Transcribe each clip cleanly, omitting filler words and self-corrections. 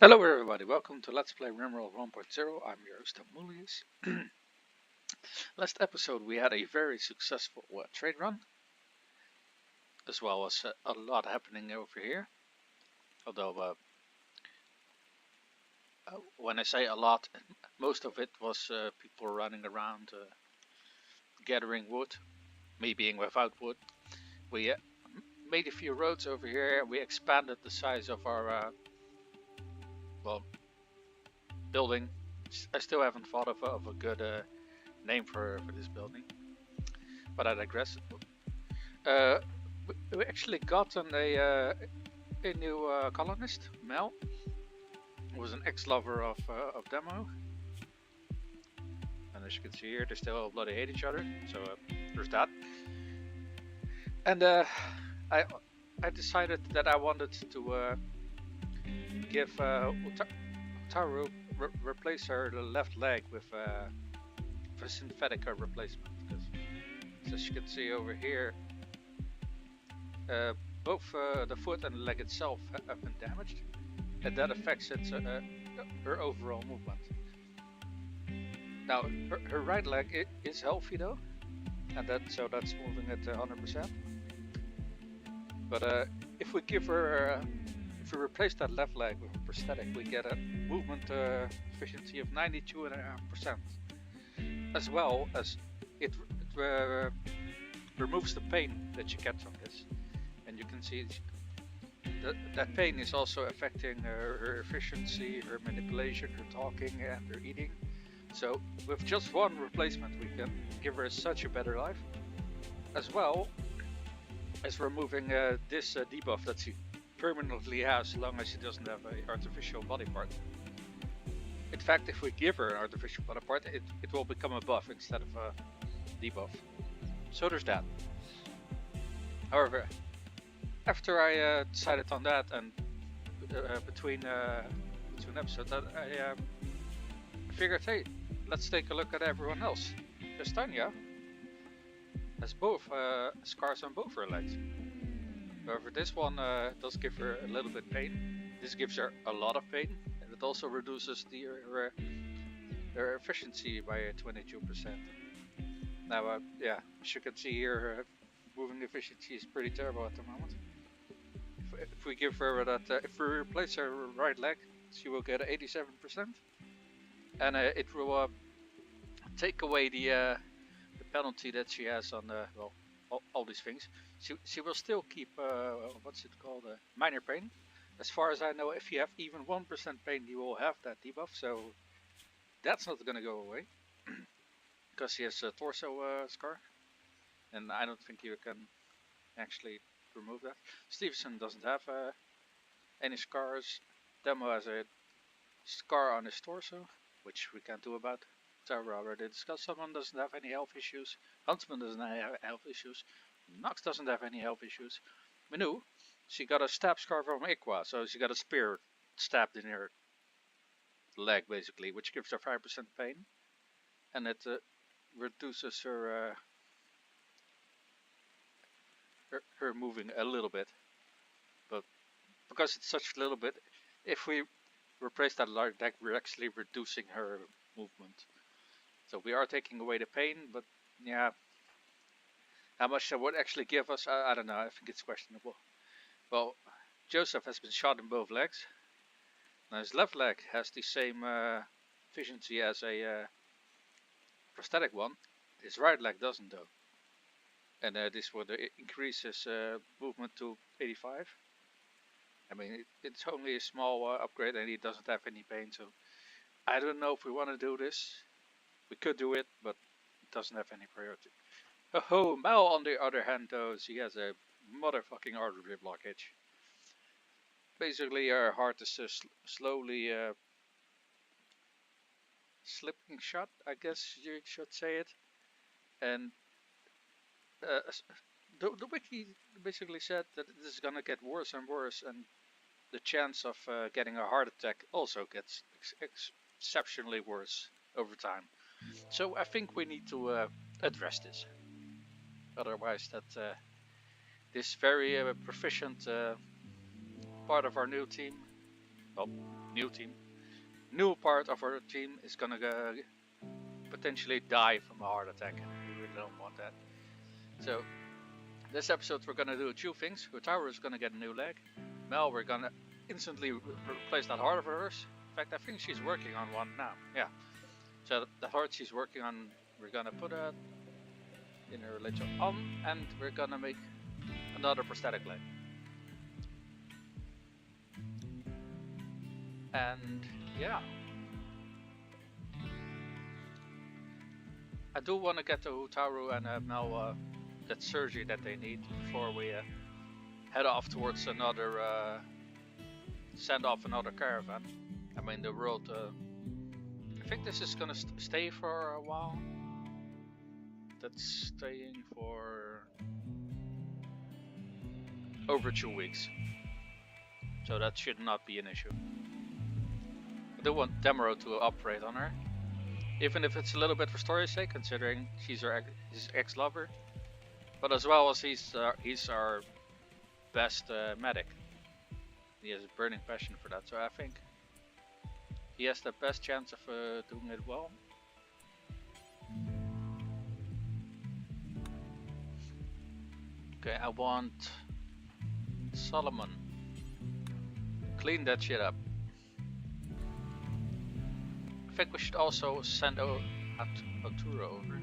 Hello everybody, welcome to Let's Play Rimworld 1.0. I'm your host Amulius. Last episode we had a very successful trade run, as well as a lot happening over here. Although when I say a lot, most of it was people running around gathering wood, me being without wood. We made a few roads over here, we expanded the size of our building. I still haven't thought of a good name for this building, but I digress. We actually gotten a new colonist, Mel, who was an ex-lover of Demo. And as you can see here, they still bloody hate each other, so there's that. And I decided that I wanted to give Utaru replace her left leg with a synthetic replacement, because as you can see over here, both the foot and the leg itself have been damaged, and that affects her overall movement. Now, her right leg is healthy though, and that's moving at 100%. But if we give her, if we replace that left leg with a prosthetic, we get a movement efficiency of 92.5%, as well as it removes the pain that you get from this. And you can see that pain is also affecting her efficiency, her manipulation, her talking, and her eating. So with just one replacement, we can give her such a better life, as well as removing this debuff that she permanently has, so long as she doesn't have an artificial body part. In fact, if we give her an artificial body part, it will become a buff instead of a debuff. So there's that. However, after I decided on that, and between episodes, I figured, hey, let's take a look at everyone else. There's Tanya has both scars on both her legs. However, this one does give her a little bit pain. This gives her a lot of pain, and it also reduces her efficiency by 22%. Now, yeah, as you can see here, her moving efficiency is pretty terrible at the moment. If we give her that, if we replace her right leg, she will get 87%, and it will take away the penalty that she has on well, all these things. She will still keep what's it called, minor pain. As far as I know, if you have even 1% pain, you will have that debuff. So that's not going to go away because she has a torso scar, and I don't think you can actually remove that. Stevenson doesn't have any scars. Demo has a scar on his torso, which we can't do about. Tara already discussed. Someone doesn't have any health issues. Huntsman doesn't have health issues. Nox doesn't have any health issues. Manu, she got a stab scar from Iqua, so she got a spear stabbed in her leg basically, which gives her 5% pain, and it reduces her her moving a little bit. But because it's such a little bit, if we replace that large deck, we're actually reducing her movement. So we are taking away the pain, but yeah, how much that would actually give us, I don't know, I think it's questionable. Well, Joseph has been shot in both legs. Now his left leg has the same efficiency as a prosthetic one. His right leg doesn't though. And this would increase his movement to 85. I mean, it's only a small upgrade, and he doesn't have any pain, so I don't know if we want to do this. We could do it, but it doesn't have any priority. Oh, Mal on the other hand though, she has a motherfucking artery blockage. Basically her heart is slowly slipping shut, I guess you should say it. And the wiki basically said that this is gonna get worse and worse, and the chance of getting a heart attack also gets exceptionally worse over time. So I think we need to address this. Otherwise, that this very proficient part of our new team, well, new team. New part of our team is gonna potentially die from a heart attack, and we really don't want that. So this episode we're gonna do two things. Hotaru is gonna get a new leg. Mel, we're gonna instantly replace that heart of hers. In fact, I think she's working on one now. Yeah. So the heart she's working on, we're gonna put it in her later on, and we're gonna make another prosthetic leg. And yeah, I do want to get to Hotaru and Mel that surgery that they need before we head off towards another send off another caravan. I mean, the world. I think this is gonna stay for a while. That's staying for over 2 weeks, so that should not be an issue. I do want Demero to operate on her, even if it's a little bit for story's sake, considering she's his ex-lover, but as well as he's our best medic. He has a burning passion for that, so I think he has the best chance of doing it well. Okay, I want Solomon. Clean that shit up. I think we should also send Oturo over.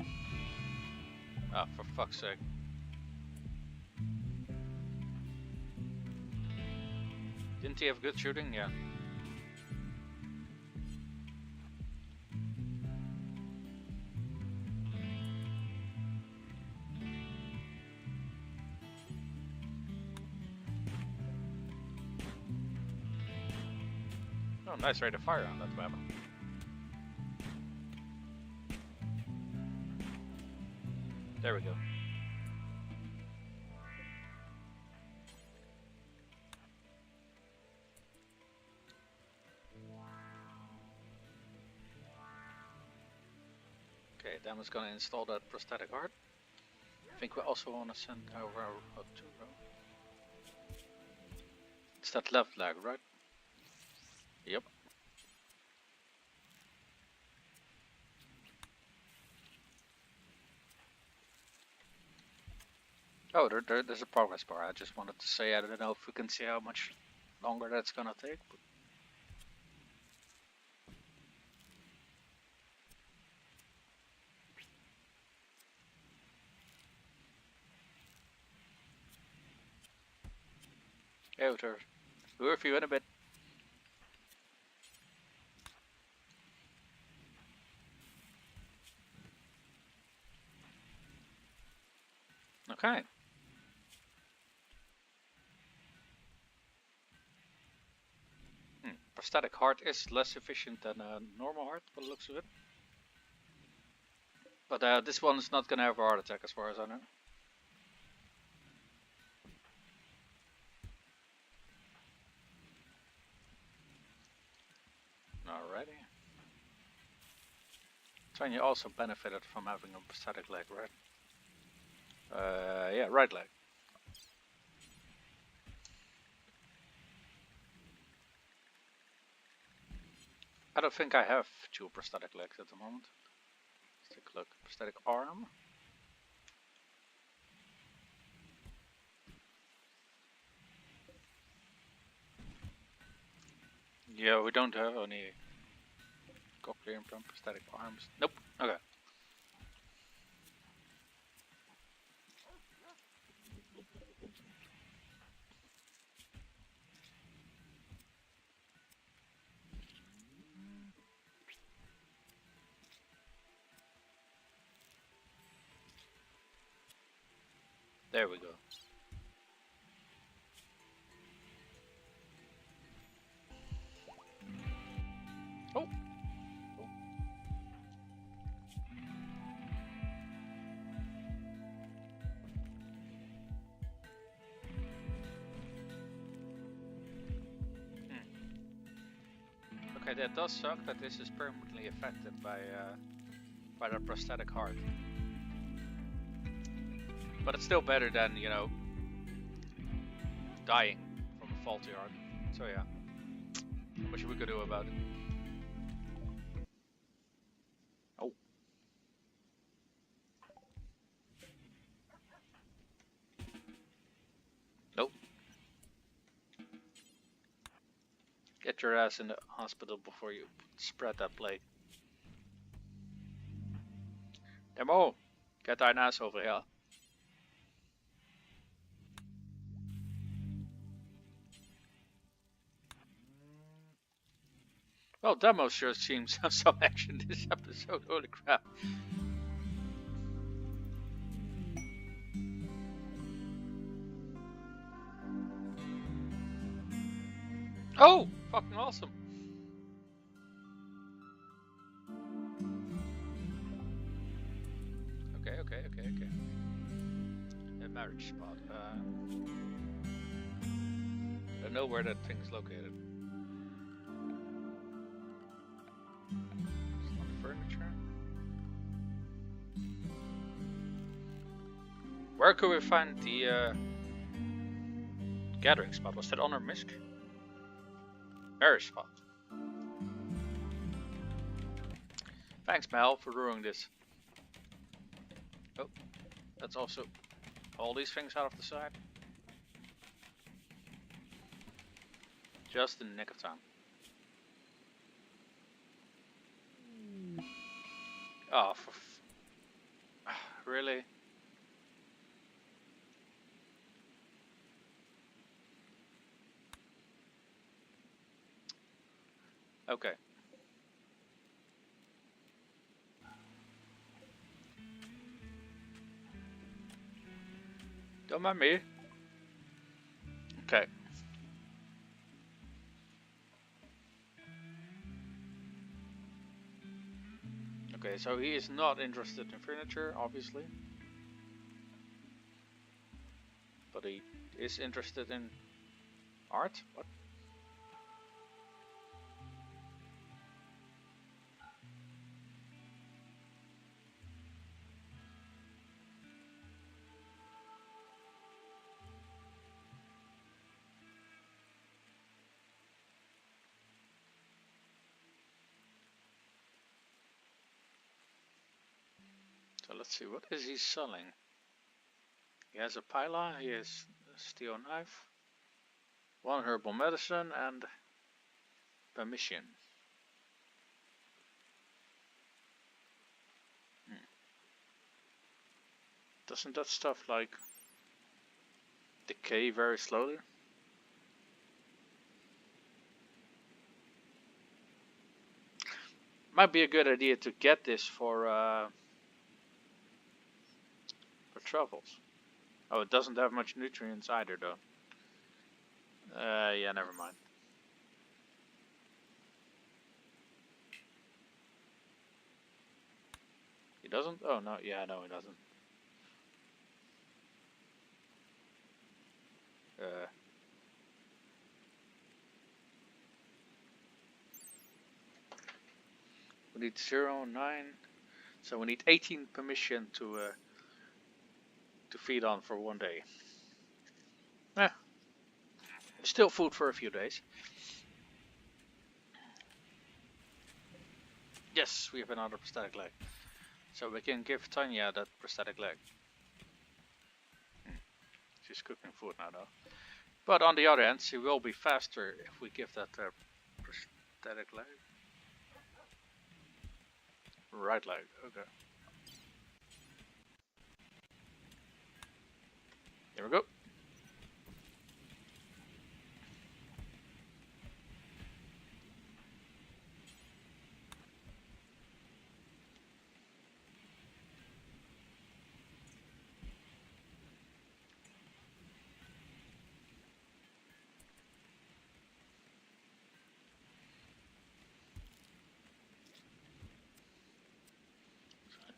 Ah, for fuck's sake. Didn't he have good shooting? Yeah. Oh, nice rate of fire on that weapon. There we go. Okay, then it's gonna install that prosthetic heart. I think we also want to send over Oturo. It's that left leg, right? Yep. Oh, there's a progress bar. I just wanted to say, I don't know if we can see how much longer that's gonna take. But... Yeah, we'll review in a bit. Okay. Prosthetic heart is less efficient than a normal heart, by the looks of it. But this one is not gonna have a heart attack, as far as I know. Alrighty. Tanya also benefited from having a prosthetic leg, right? Yeah, right leg. I don't think I have 2 prosthetic legs at the moment. Let's take a look. Prosthetic arm. Yeah, we don't have any cochlear implant prosthetic arms. Nope. Okay. There we go. Oh. Okay, that does suck that this is permanently affected by the prosthetic heart. But it's still better than, you know, dying from a faulty heart. So yeah. How much we could do about it? Oh. Nope. Get your ass in the hospital before you spread that plague. Demo! Get dein ass over here. Well, Demo sure seems to have some action this episode, holy crap. Oh! Fucking awesome. Okay. A marriage spot. I don't know where that thing is located. It's not furniture. Where could we find the gathering spot? Was that on our misc? Marriage spot. Thanks, Mal, for ruining this. Oh, that's also all these things out of the side. Just in the nick of time. Oh, really? Okay. Don't mind me. Okay. Okay, so he is not interested in furniture, obviously. But he is interested in art? What? So let's see, what is he selling? He has a pila, he has a steel knife, one herbal medicine, and permission. Doesn't that stuff like decay very slowly? Might be a good idea to get this for travels. Oh, it doesn't have much nutrients either, though. Yeah, never mind. He doesn't? Oh, no, yeah, no, he doesn't. We need 0.9, so we need 18 permission to feed on for 1 day. Still food for a few days. Yes, we have another prosthetic leg. So we can give Tanya that prosthetic leg. She's cooking food now though. But on the other hand, she will be faster if we give that prosthetic leg. Right leg, okay. Here we go.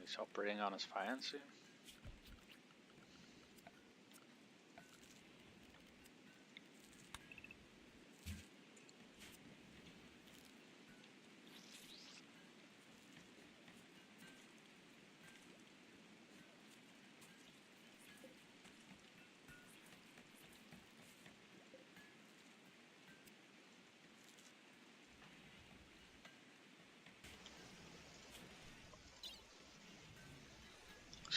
He's operating on his financing.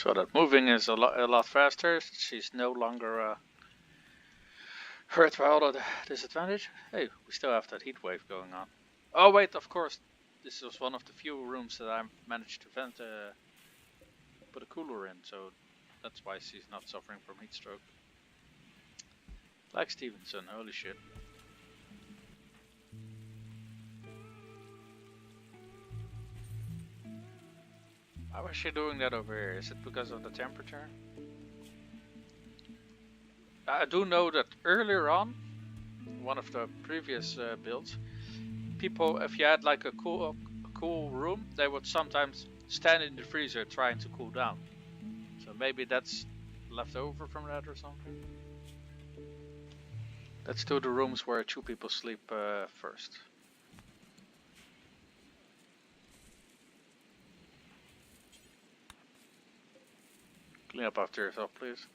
So that moving is a lot faster. She's no longer hurt by all of the disadvantage. Hey, we still have that heat wave going on. Oh wait, of course, this was one of the few rooms that I managed to put a cooler in, so that's why she's not suffering from heat stroke. Like Stevenson, holy shit. Why was she doing that over here? Is it because of the temperature? I do know that earlier on, one of the previous builds, people, if you had like a cool room, they would sometimes stand in the freezer trying to cool down. So maybe that's left over from that or something. Let's do the rooms where 2 people sleep first. Clean up after yourself, please.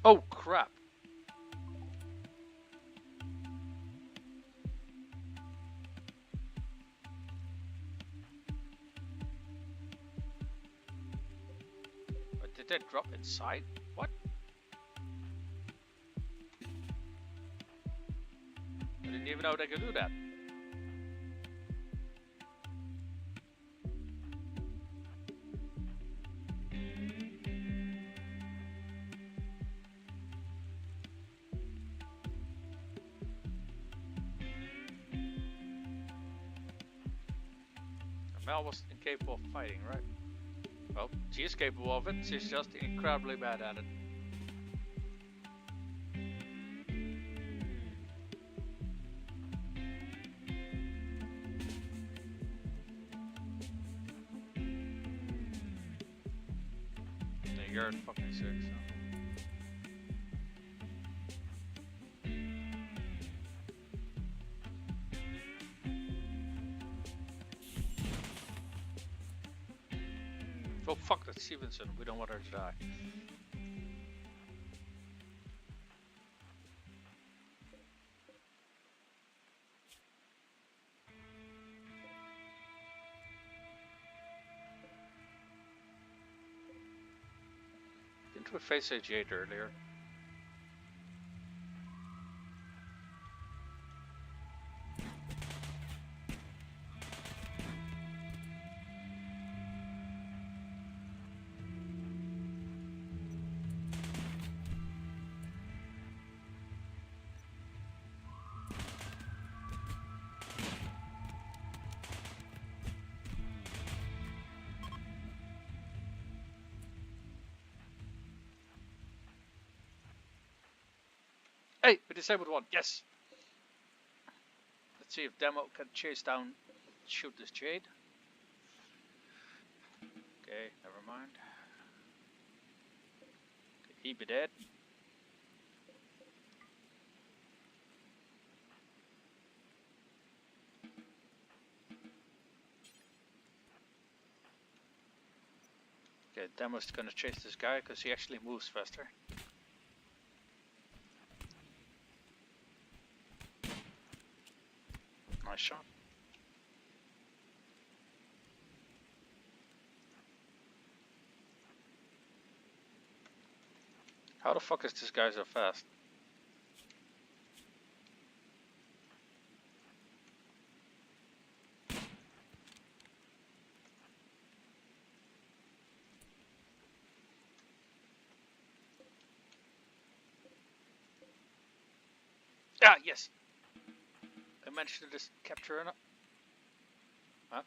Oh crap! But did they drop inside? What? I didn't even know they could do that. Mel was incapable of fighting, right? Well, she is capable of it, she's just incredibly bad at it. Yeah, you're fucking sick, so. Oh fuck, that's Stevenson, we don't want her to die. Didn't we face a Jade earlier? Hey, we disabled one, yes! Let's see if Demo can chase down, shoot this Jade. Okay, never mind. He be dead. Okay, Demo's gonna chase this guy because he actually moves faster. Nice shot. How the fuck is this guy so fast? Ah, yes! I managed to just capture an... Huh?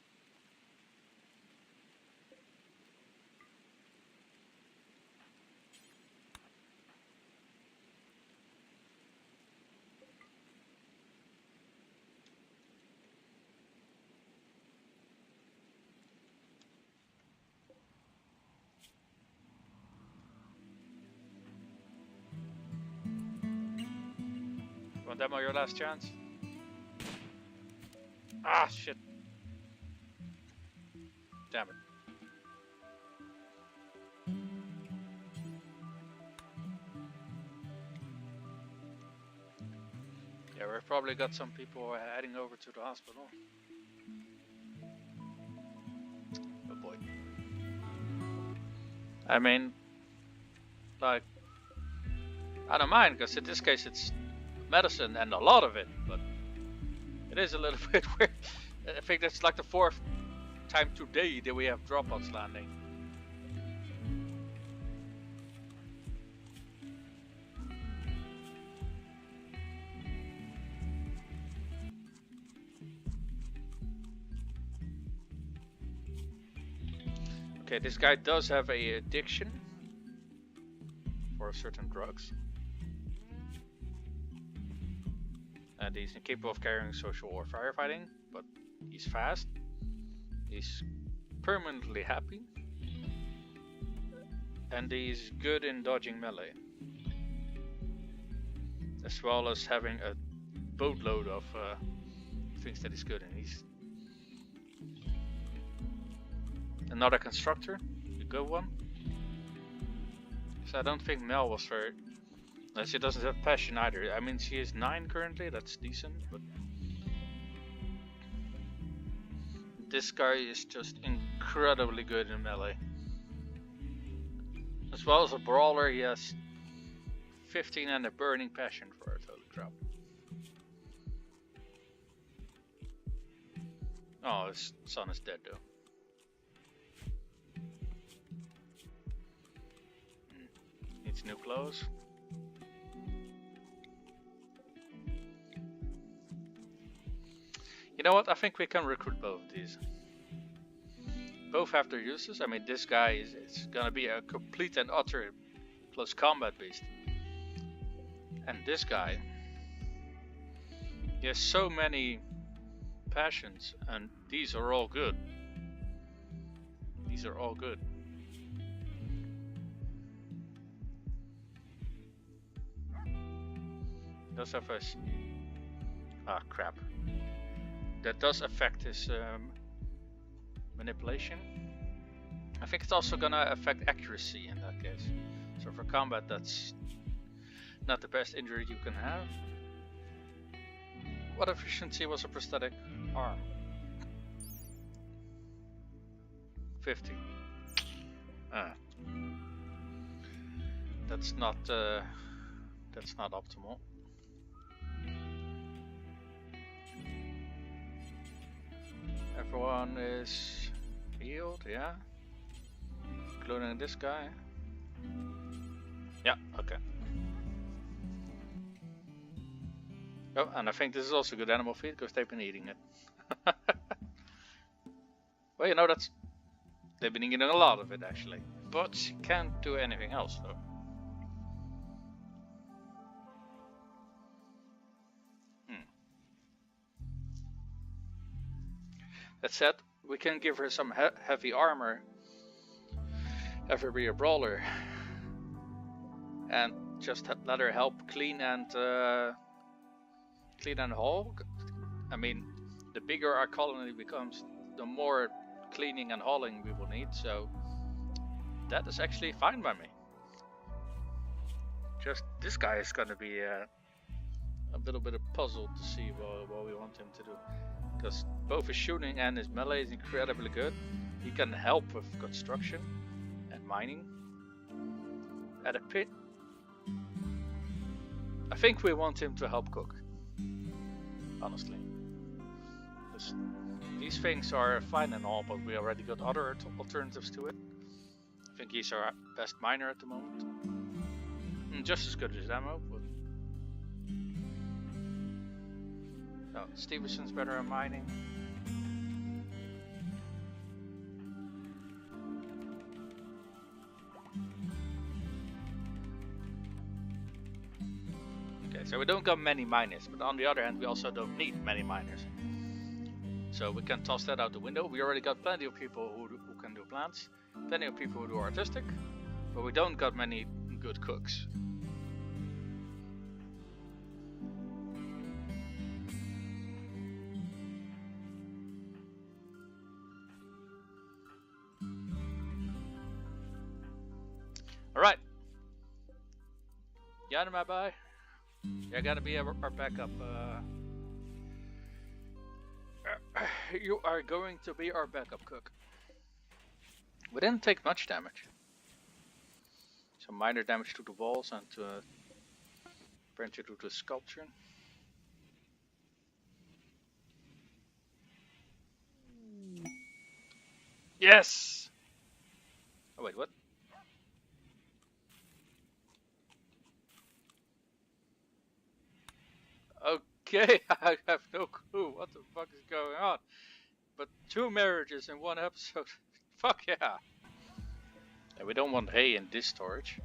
Want Demo your last chance? Ah, shit. Damn it. Yeah, we've probably got some people heading over to the hospital. Oh boy. I mean, like, I don't mind, because in this case it's medicine and a lot of it, but it is a little bit weird. I think that's like the 4th time today that we have dropouts landing. Okay, this guy does have a addiction for certain drugs. And he's incapable of carrying social or firefighting, but he's fast. He's permanently happy. And he's good in dodging melee. As well as having a boatload of things that he's good in. He's another constructor, a good one. So I don't think Mel was very... She doesn't have passion either. I mean, she is 9 currently, that's decent, but... This guy is just incredibly good in melee. As well as a brawler, he has 15 and a burning passion for it. Holy crap. Oh, his son is dead though. Needs new clothes. You know what? I think we can recruit both of these. Both have their uses. I mean, this guy is gonna be a complete and utter close combat beast. And this guy, he has so many passions, and these are all good. These are all good. Does have a... Ah, crap. That does affect his manipulation. I think it's also gonna affect accuracy in that case. So for combat, that's not the best injury you can have. What efficiency was a prosthetic arm? 50. That's not optimal. Everyone is healed, yeah. Including this guy. Yeah, okay. Oh, and I think this is also good animal feed because they've been eating it. Well, you know, they've been eating a lot of it actually. But she can't do anything else though. That said, we can give her some heavy armor. Have her be a brawler. And just let her help clean and haul. I mean, the bigger our colony becomes, the more cleaning and hauling we will need. So that is actually fine by me. Just this guy is gonna be a little bit of puzzle to see what we want him to do. Because both his shooting and his melee is incredibly good. He can help with construction and mining. At a pit, I think we want him to help cook. Honestly. Because these things are fine and all, but we already got other alternatives to it. I think he's our best miner at the moment. Just as good as ammo, but... No, Stevenson's better at mining. Okay, so we don't got many miners, but on the other hand we also don't need many miners. So we can toss that out the window. We already got plenty of people who can do plants, plenty of people who do artistic, but we don't got many good cooks. Alright. Yanma, bye. You're gonna be our backup. You are going to be our backup cook. We didn't take much damage. Some minor damage to the walls and apparently to the sculpture. Yes! Oh wait, what? Okay, I have no clue what the fuck is going on. But 2 marriages in 1 episode. Fuck yeah! And we don't want hay in this storage.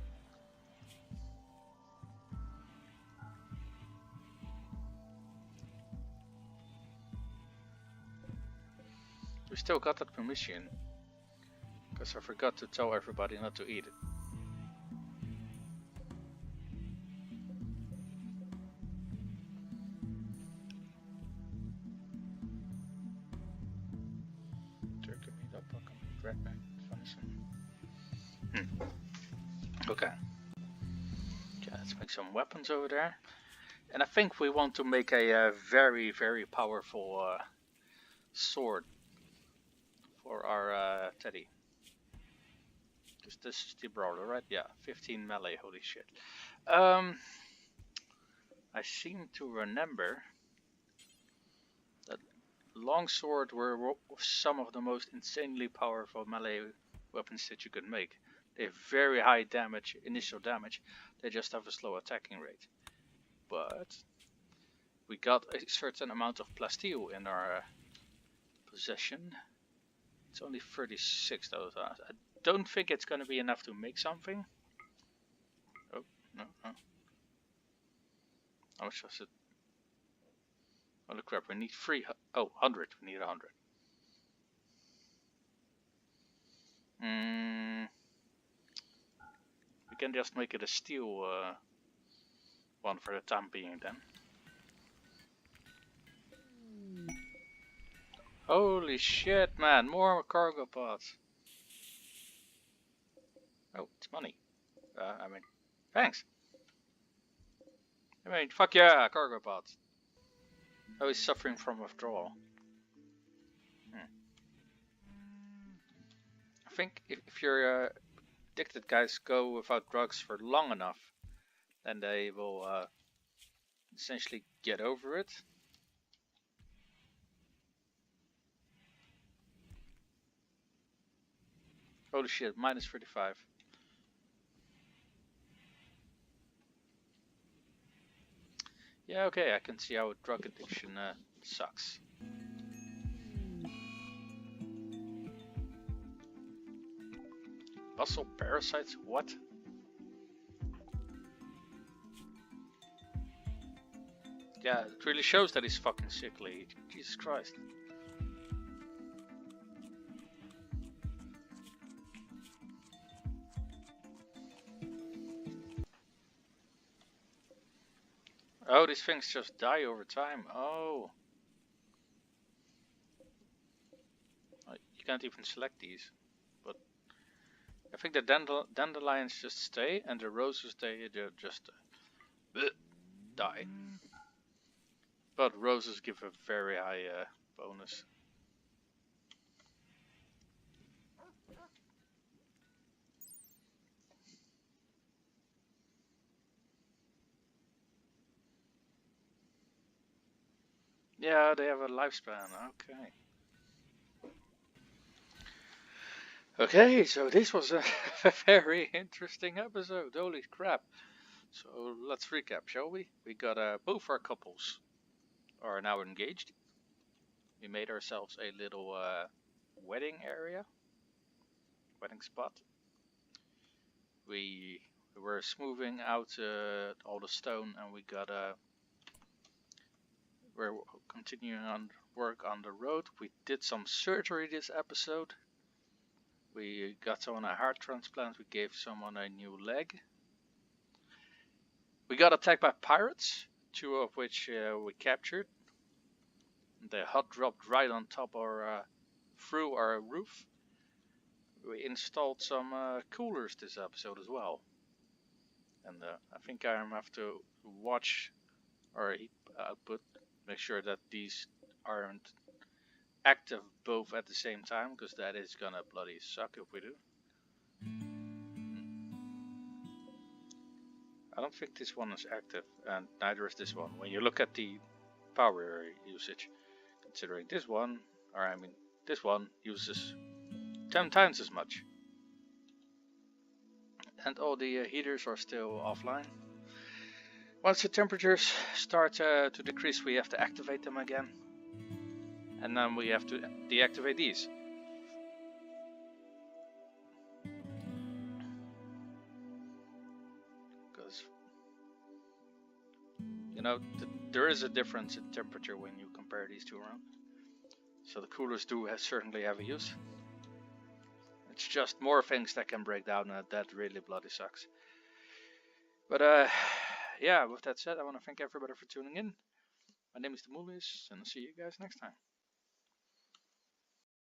We still got that permission. Because I forgot to tell everybody not to eat it. Turkey meat up, red back, Okay. Okay, let's make some weapons over there. And I think we want to make a very, very powerful sword for our Teddy. Because this is the brawler, right? Yeah, 15 melee, holy shit. I seem to remember that longsword were some of the most insanely powerful melee weapons that you could make. They have very high damage, initial damage. They just have a slow attacking rate. But we got a certain amount of plasteel in our possession. It's only 36 though. I don't think it's going to be enough to make something. Oh, no. How much was it? Holy crap, we need 100. We need 100. We can just make it a steel one for the time being then. Holy shit, man, more cargo pods. Oh, it's money. I mean, thanks. I mean, fuck yeah, cargo pods. Oh, he's suffering from withdrawal. I think if your addicted guys go without drugs for long enough, then they will essentially get over it. Holy shit, minus 35. Yeah, okay, I can see how drug addiction sucks. Muscle parasites? What? Yeah, it really shows that he's fucking sickly. Jesus Christ. Oh, these things just die over time. Oh. You can't even select these. But I think the dandelions just stay, and the roses, they just die. But roses give a very high bonus. Yeah, they have a lifespan. Okay. Okay, so this was a very interesting episode. Holy crap. So let's recap, shall we? We got both our couples are now engaged. We made ourselves a little wedding area, wedding spot. We were smoothing out all the stone, and we got we're continuing on work on the road. We did some surgery this episode. We got someone a heart transplant. We gave someone a new leg. We got attacked by pirates, 2 of which we captured. They hot dropped right on top or through our roof. we installed some coolers this episode as well. And I think I have to watch our heat output, make sure that these aren't active both at the same time, because that is gonna bloody suck if we do. I don't think this one is active, and neither is this one. When you look at the power usage, considering this one, or I mean this one uses 10 times as much. And all the heaters are still offline. Once the temperatures start to decrease, we have to activate them again. And then we have to deactivate these. Because, you know, there is a difference in temperature when you compare these two around. So the coolers do certainly have a use. It's just more things that can break down, and that really bloody sucks. But yeah, with that said, I want to thank everybody for tuning in. My name is the Moolies, and I'll see you guys next time.